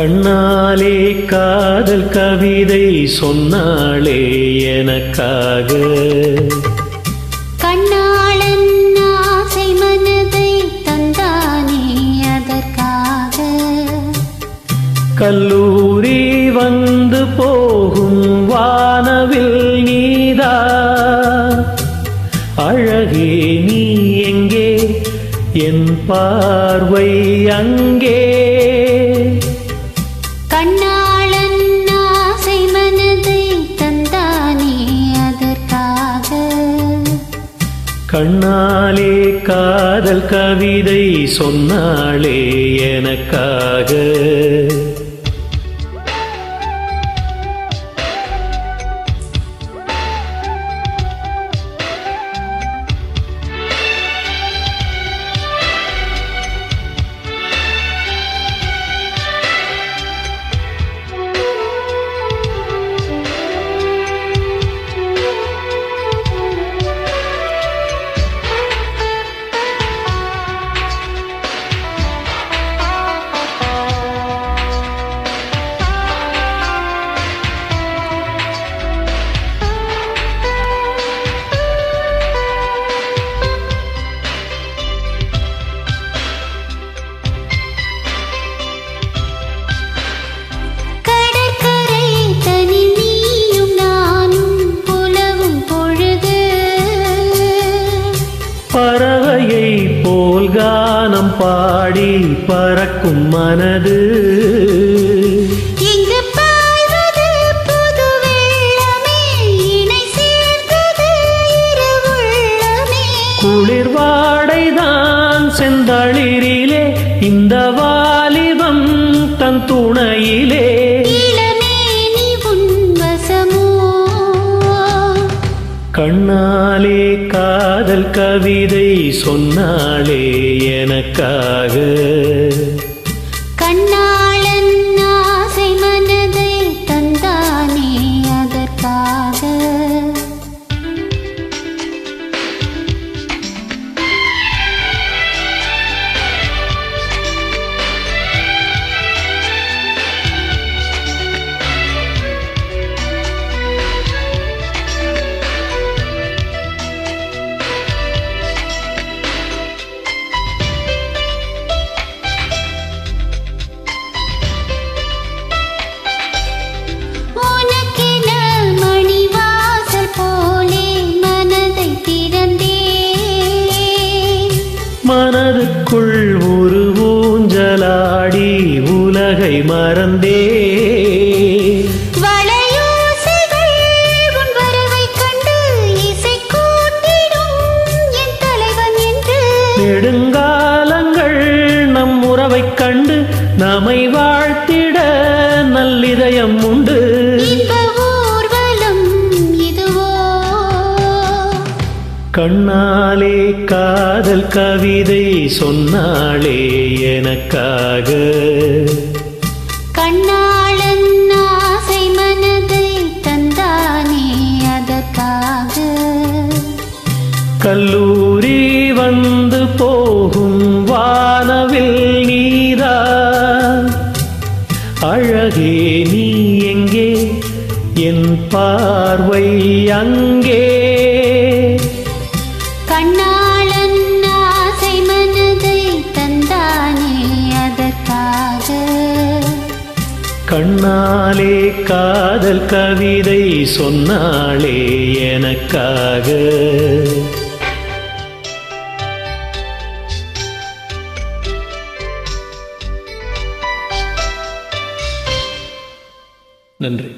கண்ணாலே காதல் கவிதை சொன்னாளே எனக்காக. கண்ணாளன் ஆசை மனதை தந்தானே அதற்காக. கல்லூரி வந்து போகும் வானவில் நீதா, அழகே நீ எங்கே, என் பார்வை அங்கே. கண்ணாளன் ஆசை மனதை தந்தானே அதற்காக. கண்ணாலே காதல் கவிதை சொன்னாளே எனக்காக. பறவையை போல் கானம் பாடி பறக்கும் மனது, இங்கு பாய்வது புது வெள்ளமே, இணை சேர்ந்தது இரு உள்ளமே. குளிர் வாடைதான் செந்தளிரிலே, இந்த வாலிபம் தன் துணையிலே. கண்ணாலே காதல் கவிதை சொன்னாளே எனக்காக. கண்ணாளன் ஆசை மனதை தந்தானே அதற்காக. மனதுக்குள் ஒரு ஊஞ்சலாடி உலகை மறந்தே. வளையோசைகள் உன் வரவை கண்டு இசை கூட்டிடும் என் தலைவன் என்று. நெடுங்காலங்கள் நம் உறவை கண்டு நம்மை வாழ்த்திட நல்லிதயம் உண்டு. கண்ணாலே காதல் கவிதை சொன்னாளே எனக்காக. கண்ணாளன் ஆசை மனதை தந்தானே அதற்காக. கல்லூரி வந்து போகும் வானவில் நீதா, அழகே நீ எங்கே, என் பார்வை அங்கே. கண்ணாளன் ஆசை மனதை தந்தானே அதற்காக. கண்ணாலே காதல் கவிதை சொன்னாளே எனக்காக. நன்றி.